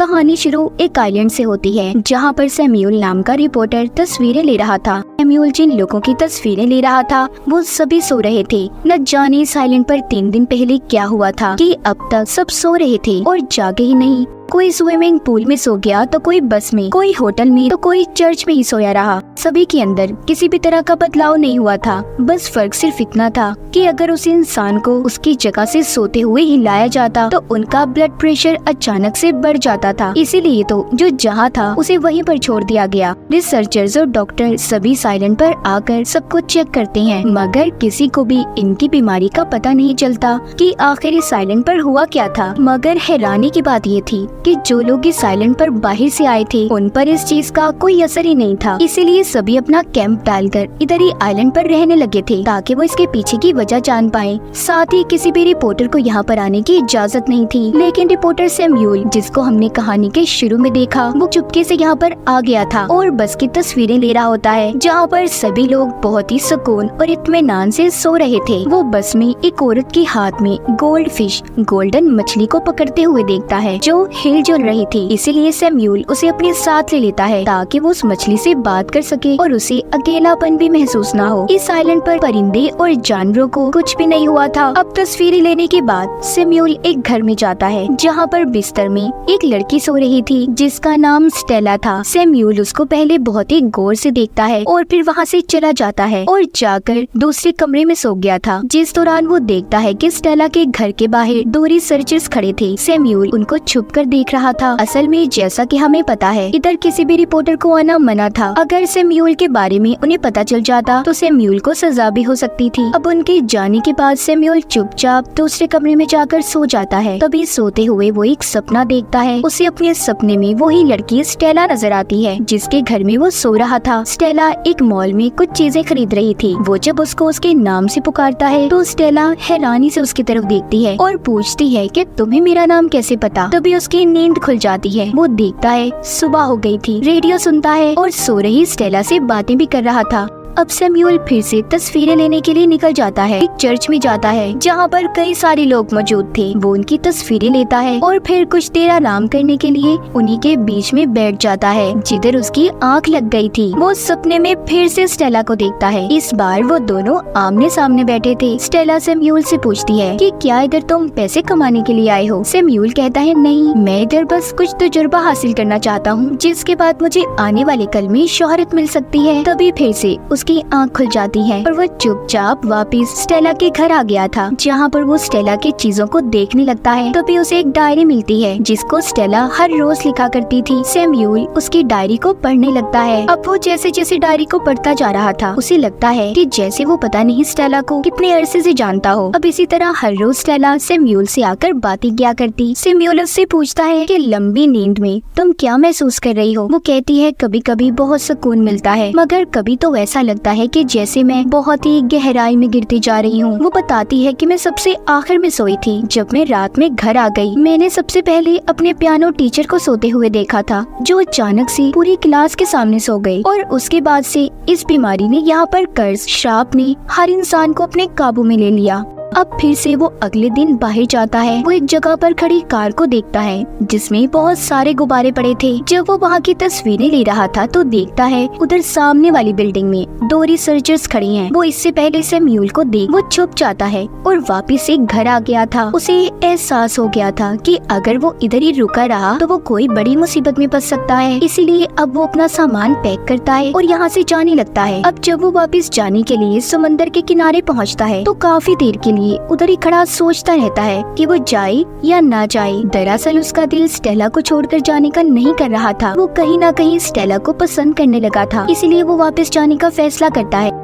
कहानी शुरू एक आइलैंड से होती है जहाँ पर सैम्यूल नाम का रिपोर्टर तस्वीरें ले रहा था। सैम्यूल जिन लोगों की तस्वीरें ले रहा था वो सभी सो रहे थे। न जाने इस आइलैंड पर 3 दिन पहले क्या हुआ था कि अब तक सब सो रहे थे और जागे ही नहीं। कोई स्विमिंग पूल में सो गया तो कोई बस में, कोई होटल में तो कोई चर्च में ही सोया रहा। सभी के अंदर किसी भी तरह का बदलाव नहीं हुआ था। बस फर्क सिर्फ इतना था कि अगर उस इंसान को उसकी जगह से सोते हुए हिलाया जाता तो उनका ब्लड प्रेशर अचानक से बढ़ जाता था। इसीलिए तो जो जहाँ था उसे वहीं पर छोड़ दिया गया। रिसर्चर्स और डॉक्टर सभी साइलेंट पर आकर सब कुछ चेक करते हैं, मगर किसी को भी इनकी बीमारी का पता नहीं चलता कि आखिर इस साइलेंट पर हुआ क्या था। मगर हैरानी की बात ये थी कि जो लोग इस आइलैंड पर बाहर से आए थे उन पर इस चीज का कोई असर ही नहीं था। इसीलिए सभी अपना कैंप डालकर इधर ही आइलैंड पर रहने लगे थे ताकि वो इसके पीछे की वजह जान पाए। साथ ही किसी भी रिपोर्टर को यहाँ पर आने की इजाजत नहीं थी। लेकिन रिपोर्टर सैम्यूल, जिसको हमने कहानी के शुरू में देखा, वो चुपके से यहाँ पर आ गया था और बस की तस्वीरें ले रहा होता है जहाँ पर सभी लोग बहुत ही सुकून और इत्मीनान से सो रहे थे। वो बस में एक औरत के हाथ में गोल्ड फिश, गोल्डन मछली को पकड़ते हुए देखता है जो हिलजुल रही थी। इसीलिए सैम्यूल उसे अपने साथ ले लेता है ताकि वो उस मछली से बात कर सके और उसे अकेलापन भी महसूस ना हो। इस आइलैंड पर परिंदे और जानवरों को कुछ भी नहीं हुआ था। अब तस्वीरें लेने के बाद सैम्यूल एक घर में जाता है जहाँ पर बिस्तर में एक लड़की सो रही थी जिसका नाम स्टेला था। सैम्यूल उसको पहले बहुत ही गौर से देखता है और फिर वहाँ से चला जाता है और जाकर दूसरे कमरे में सो गया था। जिस दौरान वो देखता है कि स्टेला के घर के बाहर 2 रिसर्चर्स खड़े थे। सैम्यूल उनको छुप कर देख रहा था। असल में जैसा कि हमें पता है इधर किसी भी रिपोर्टर को आना मना था। अगर सैम्यूल के बारे में उन्हें पता चल जाता तो सैम्यूल को सजा भी हो सकती थी। अब उनके जाने के बाद सैम्यूल चुपचाप दूसरे कमरे में जाकर सो जाता है। तभी सोते हुए वो एक सपना देखता है। उसे अपने सपने में वही लड़की स्टेला नजर आती है जिसके घर में वो सो रहा था। स्टेला एक मॉल में कुछ चीजें खरीद रही थी। वो जब उसको उसके नाम से पुकारता है तो स्टेला हैरानी से उसकी तरफ देखती है और पूछती है कि तुम्हें मेरा नाम कैसे पता। तभी उसकी नींद खुल जाती है। वो देखता है सुबह हो गई थी। रेडियो सुनता है और सो रही स्टेला से बातें भी कर रहा था। अब सैम्यूल फिर से तस्वीरें लेने के लिए निकल जाता है। एक चर्च में जाता है जहाँ पर कई सारे लोग मौजूद थे। वो उनकी तस्वीरें लेता है और फिर कुछ देर आराम करने के लिए उन्हीं के बीच में बैठ जाता है जिधर उसकी आंख लग गई थी। वो सपने में फिर से स्टेला को देखता है। इस बार वो दोनों आमने सामने बैठे थे। स्टेला सैम्यूल से पूछती है कि क्या इधर तुम पैसे कमाने के लिए आए हो। सैम्यूल कहता है नहीं, मैं इधर बस कुछ तजुर्बा हासिल करना चाहता हूँ जिसके बाद मुझे आने वाले कल में शोहरत मिल सकती है। तभी फिर से की आंख खुल जाती है और वो चुपचाप वापस स्टेला के घर आ गया था जहाँ पर वो स्टेला की चीजों को देखने लगता है। तभी उसे एक डायरी मिलती है जिसको स्टेला हर रोज लिखा करती थी। सैम्यूल उसकी डायरी को पढ़ने लगता है। अब वो जैसे जैसे डायरी को पढ़ता जा रहा था उसे लगता है कि जैसे वो पता नहीं स्टेला को कितने अरसे से जानता हो। अब इसी तरह हर रोज स्टेला सैम्यूल से आकर बातें किया करती। सैम्यूल उससे पूछता है कि लंबी नींद में तुम क्या महसूस कर रही हो। वो कहती है कभी कभी बहुत सुकून मिलता है मगर कभी तो ऐसा लगता है कि जैसे मैं बहुत ही गहराई में गिरती जा रही हूँ। वो बताती है कि मैं सबसे आखिर में सोई थी। जब मैं रात में घर आ गई मैंने सबसे पहले अपने पियानो टीचर को सोते हुए देखा था जो अचानक से पूरी क्लास के सामने सो गई और उसके बाद से इस बीमारी ने यहाँ पर कर्ज श्राप ने हर इंसान को अपने काबू में ले लिया। अब फिर से वो अगले दिन बाहर जाता है। वो एक जगह पर खड़ी कार को देखता है जिसमें बहुत सारे गुब्बारे पड़े थे। जब वो वहाँ की तस्वीरें ले रहा था तो देखता है उधर सामने वाली बिल्डिंग में 2 रिसर्चर्स खड़ी हैं। वो इससे पहले सैम्यूल को देख वो छुप जाता है और वापस से घर आ गया था। उसे एहसास हो गया था कि अगर वो इधर ही रुका रहा तो वो कोई बड़ी मुसीबत में फंस सकता है। इसीलिए अब वो अपना सामान पैक करता है और यहाँ से जाने लगता है। अब जब वो वापस जाने के लिए समंदर के किनारे पहुँचता है तो काफी देर के लिए उधर ही खड़ा सोचता रहता है कि वो जाए या ना जाए। दरअसल उसका दिल स्टेला को छोड़कर जाने का नहीं कर रहा था। वो कहीं ना कहीं स्टेला को पसंद करने लगा था। इसीलिए वो वापस जाने का फैसला करता है।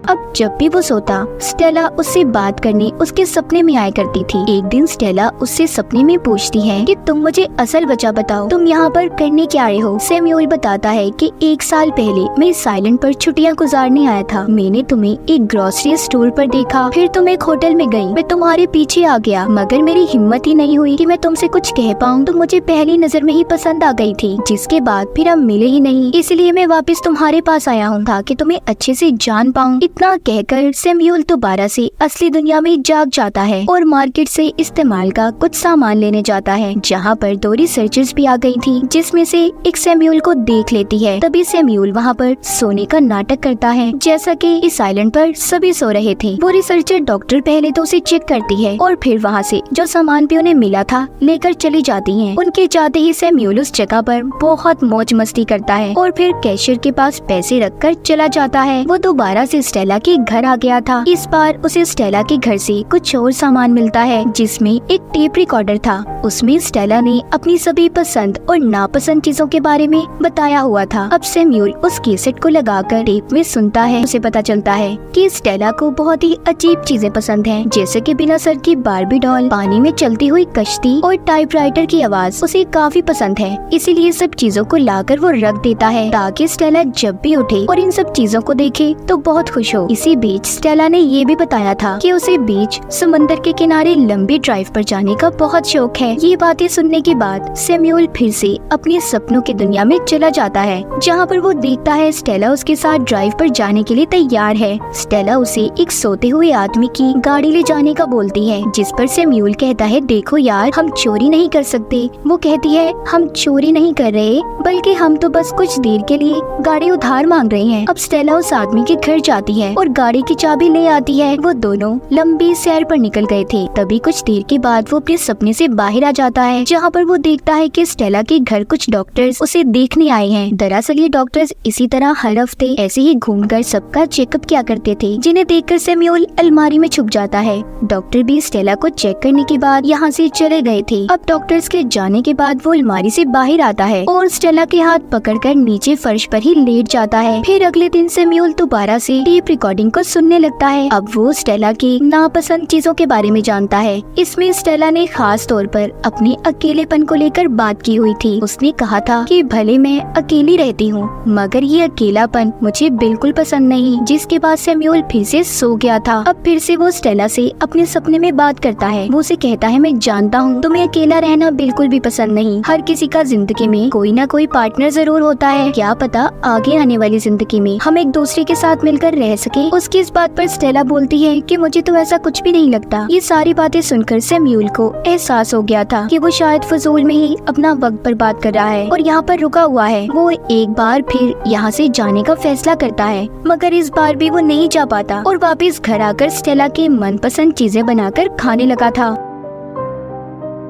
अब जब भी वो सोता स्टेला उससे बात करने उसके सपने में आया करती थी। एक दिन स्टेला उससे सपने में पूछती है कि तुम मुझे असल वजह बताओ, तुम यहाँ पर करने क्या आए हो। सैम्यूल बताता है कि 1 साल पहले मैं इस आइलैंड पर छुट्टियाँ गुजारने आया था। मैंने तुम्हें एक ग्रोसरी स्टोर पर देखा, फिर तुम एक होटल में गई। मैं तुम्हारे पीछे आ गया मगर मेरी हिम्मत ही नहीं हुई कि मैं तुमसे कुछ कह पाऊँ। तुम मुझे पहली नजर में ही पसंद आ गई थी जिसके बाद फिर हम मिले ही नहीं। इसलिए मैं वापस तुम्हारे पास आया हूँ ताकि तुम्हें अच्छे से जान पाऊँ। इतना कहकर सैम्यूल दोबारा से असली दुनिया में जाग जाता है और मार्केट से इस्तेमाल का कुछ सामान लेने जाता है, जहाँ पर 2 रिसर्चर्स भी आ गई थी, जिसमें से एक सैम्यूल को देख लेती है। तभी सैम्यूल वहाँ पर सोने का नाटक करता है, जैसा कि इस आइलैंड पर सभी सो रहे थे। वो रिसर्चर डॉक्टर पहले तो उसे चेक करती है और फिर वहाँ से जो सामान भी उन्हें मिला था लेकर चली जाती है। उनके जाते ही सैम्यूल उस जगह पर बहुत मौज मस्ती करता है और फिर कैशियर के पास पैसे रखकर चला जाता है। वो दोबारा से स्टेला के घर आ गया था। इस बार उसे स्टेला के घर से कुछ और सामान मिलता है, जिसमें एक टेप रिकॉर्डर था। उसमें स्टेला ने अपनी सभी पसंद और नापसंद चीजों के बारे में बताया हुआ था। अब सैम्यूल उस कैसेट को लगाकर टेप में सुनता है। उसे पता चलता है कि स्टेला को बहुत ही अजीब चीजें पसंद हैं, जैसे कि बिना सर की बार्बी डॉल, पानी में चलती हुई कश्ती और टाइपराइटर की आवाज उसे काफी पसंद है। इसीलिए सब चीजों को लाकर वो रख देता है ताकि स्टेला जब भी उठे और इन सब चीजों को देखे तो बहुत खुश हो। इसी बीच स्टेला ने ये भी बताया था कि उसे बीच समंदर के किनारे लंबी ड्राइव पर जाने का बहुत शौक है। ये बातें सुनने के बाद सैम्यूल फिर से अपने सपनों की दुनिया में चला जाता है, जहाँ पर वो देखता है स्टेला उसके साथ ड्राइव पर जाने के लिए तैयार है। स्टेला उसे एक सोते हुए आदमी की गाड़ी ले जाने का बोलती है, जिस पर सैम्यूल कहता है, देखो यार, हम चोरी नहीं कर सकते। वो कहती है, हम चोरी नहीं कर रहे, बल्कि हम तो बस कुछ देर के लिए गाड़ी उधार मांग रहे हैं। अब स्टेला उस आदमी के घर जाती है और गाड़ी की चाबी ले आती है। वो दोनों लंबी सैर पर निकल गए थे। तभी कुछ देर के बाद वो अपने सपने से बाहर आ जाता है, जहाँ पर वो देखता है कि स्टेला के घर कुछ डॉक्टर्स उसे देखने आए हैं। दरअसल ये डॉक्टर्स इसी तरह हर हफ्ते ऐसे ही घूमकर सबका चेकअप किया करते थे, जिन्हें देखकर सैम्यूल अलमारी में छुप जाता है। डॉक्टर भी स्टेला को चेक करने के बाद यहाँ से चले गए थे। अब डॉक्टर्स के जाने के बाद वो अलमारी से बाहर आता है और स्टेला के हाथ पकड़कर नीचे फर्श पर ही लेट जाता है। फिर अगले दिन सैम्यूल दोबारा से टेप रिकॉर्डिंग को सुनने लगता है। अब वो स्टेला की नापसंद चीजों के बारे में जानता है। इसमें स्टेला ने खास तौर पर अपने अकेलेपन को लेकर बात की हुई थी। उसने कहा था कि भले मैं अकेली रहती हूँ, मगर ये अकेलापन मुझे बिल्कुल पसंद नहीं। जिसके बाद सैम्यूल फिर से सो गया था। अब फिर से वो स्टेला से अपने सपने में बात करता है। वो उसे कहता है, मैं जानता हूँ तुम्हें अकेला रहना बिल्कुल भी पसंद नहीं। हर किसी का जिंदगी में कोई ना कोई पार्टनर जरूर होता है। क्या पता आगे आने वाली जिंदगी में हम एक दूसरे के साथ मिलकर रह सके। उसकी इस बात पर स्टेला बोलती है कि मुझे तो ऐसा कुछ भी नहीं लगता। ये सारी बातें सुनकर सैम्यूल को एहसास हो गया था कि वो शायद फजूल में ही अपना वक्त बर्बाद कर रहा है और यहाँ पर रुका हुआ है। वो एक बार फिर यहाँ से जाने का फैसला करता है, मगर इस बार भी वो नहीं जा पाता और वापस घर आकर स्टेला के मनपसंद चीजें बनाकर खाने लगा था।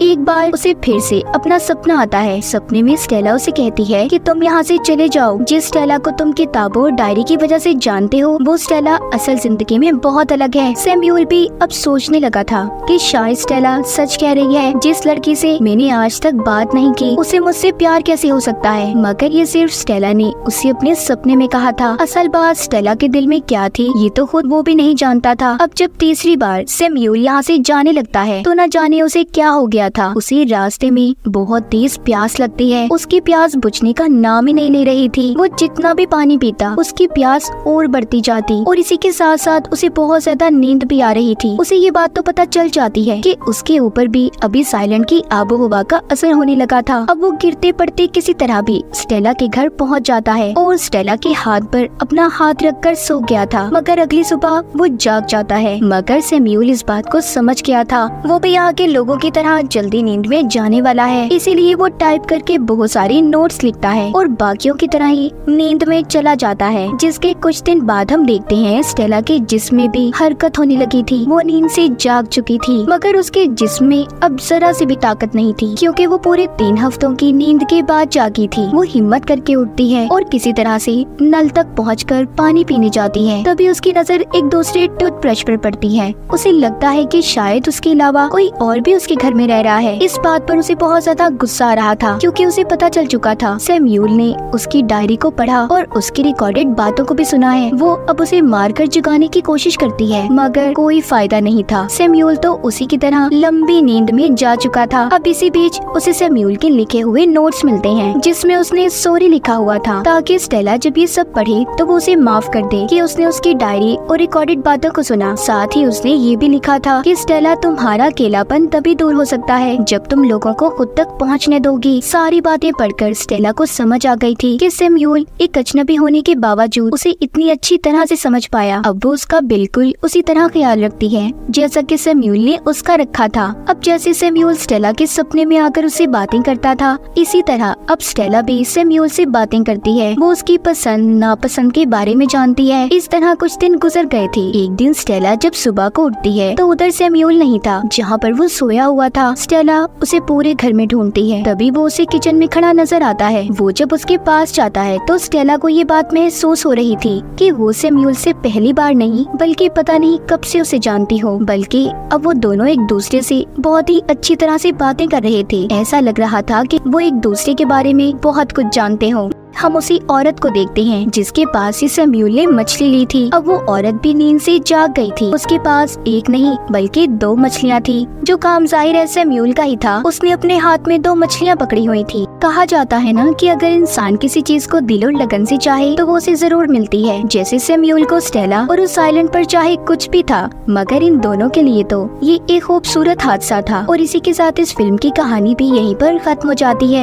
एक बार उसे फिर से अपना सपना आता है। सपने में स्टेला उसे कहती है कि तुम यहाँ से चले जाओ। जिस स्टेला को तुम किताबों और डायरी की वजह से जानते हो, वो स्टेला असल जिंदगी में बहुत अलग है। सैम्यूल भी अब सोचने लगा था कि शायद स्टेला सच कह रही है। जिस लड़की से मैंने आज तक बात नहीं की, उसे मुझसे प्यार कैसे हो सकता है? मगर ये सिर्फ स्टेला ने उसे अपने सपने में कहा था। असल बात स्टेला के दिल में क्या थी, ये तो खुद वो भी नहीं जानता था। अब जब तीसरी बार सैम्यूल यहाँ से जाने लगता है, तो न जाने उसे क्या हो गया था। उसे रास्ते में बहुत तेज प्यास लगती है। उसकी प्यास बुझने का नाम ही नहीं ले रही थी। वो जितना भी पानी पीता, उसकी प्यास और बढ़ती जाती और इसी के साथ साथ उसे बहुत ज्यादा नींद भी आ रही थी। उसे ये बात तो पता चल जाती है कि उसके ऊपर भी अभी साइलेंट की आबो हवा का असर होने लगा था। अब वो गिरते पड़ते किसी तरह भी स्टेला के घर पहुँच जाता है और स्टेला के हाथ पर अपना हाथ रखकर सो गया था। मगर अगली सुबह वो जाग जाता है। मगर सैम्यूल इस बात को समझ गया था। वो भी यहाँ के लोगों की तरह जल्दी नींद में जाने वाला है, इसीलिए वो टाइप करके बहुत सारी नोट्स लिखता है और बाकियों की तरह ही नींद में चला जाता है। जिसके कुछ दिन बाद हम देखते हैं स्टेला के जिस्म में भी हरकत होने लगी थी। वो नींद से जाग चुकी थी, मगर उसके जिस्म में अब जरा सी भी ताकत नहीं थी, क्योंकि वो पूरे 3 हफ्तों की नींद के बाद जागी थी। वो हिम्मत करके उठती है और किसी तरह से नल तक पहुंचकर पानी पीने जाती है। तभी उसकी नजर एक दूसरे टूथब्रश पर पड़ती है। उसे लगता है कि शायद उसके अलावा कोई और भी उसके घर में रह रहा है। इस बात पर उसे बहुत ज्यादा गुस्सा आ रहा था, क्योंकि उसे पता चल चुका था। सैम्यूल ने उसकी डायरी को पढ़ा और उसकी रिकॉर्डेड बातों को भी सुना है। वो अब उसे मारकर जगाने की कोशिश करती है, मगर कोई फायदा नहीं था। सैम्यूल तो उसी की तरह लंबी नींद में जा चुका था। अब इसी बीच उसे सैम्यूल के लिखे हुए नोट्स मिलते हैं, जिसमें उसने सॉरी लिखा हुआ था, ताकि स्टेला जब ये सब पढ़े तो वो उसे माफ कर दे कि उसने उसकी डायरी और रिकॉर्डेड बातों को सुना। साथ ही उसने ये भी लिखा था कि स्टेला, तुम्हारा अकेलापन तभी दूर हो सकता कहता है, जब तुम लोगों को खुद तक पहुंचने दोगी। सारी बातें पढ़कर स्टेला को समझ आ गई थी कि सैम्यूल एक अजनबी होने के बावजूद उसे इतनी अच्छी तरह से समझ पाया। अब वो उसका बिल्कुल उसी तरह ख्याल रखती है जैसा कि सैम्यूल ने उसका रखा था। अब जैसे सैम्यूल स्टेला के सपने में आकर उससे बातें करता था, इसी तरह अब स्टेला भी सैम्यूल से बातें करती है। वो उसकी पसंद नापसंद के बारे में जानती है। इस तरह कुछ दिन गुजर गए थे। एक दिन स्टेला जब सुबह को उठती है तो उधर सैम्यूल नहीं था जहाँ पर वो सोया हुआ था। स्टेला उसे पूरे घर में ढूंढती है, तभी वो उसे किचन में खड़ा नजर आता है। वो जब उसके पास जाता है तो स्टेला को ये बात महसूस हो रही थी कि वो सैम्यूल से पहली बार नहीं बल्कि पता नहीं कब से उसे जानती हो, बल्कि अब वो दोनों एक दूसरे से बहुत ही अच्छी तरह से बातें कर रहे थे। ऐसा लग रहा था कि वो एक दूसरे के बारे में बहुत कुछ जानते हो। हम उसी औरत को देखते हैं जिसके पास ही सैम्यूल ने मछली ली थी। अब वो औरत भी नींद से जाग गई थी। उसके पास एक नहीं बल्कि 2 मछलियाँ थी, जो काम जाहिर है सैम्यूल का ही था। उसने अपने हाथ में 2 मछलियाँ पकड़ी हुई थी। कहा जाता है ना कि अगर इंसान किसी चीज को दिलो लगन से चाहे तो वो उसे जरूर मिलती है। जैसे सैम्यूल को स्टेला और उस आइलैंड पर चाहे कुछ भी था, मगर इन दोनों के लिए तो ये एक खूबसूरत हादसा था। और इसी के साथ इस फिल्म की कहानी भी यहीं पर खत्म हो जाती है।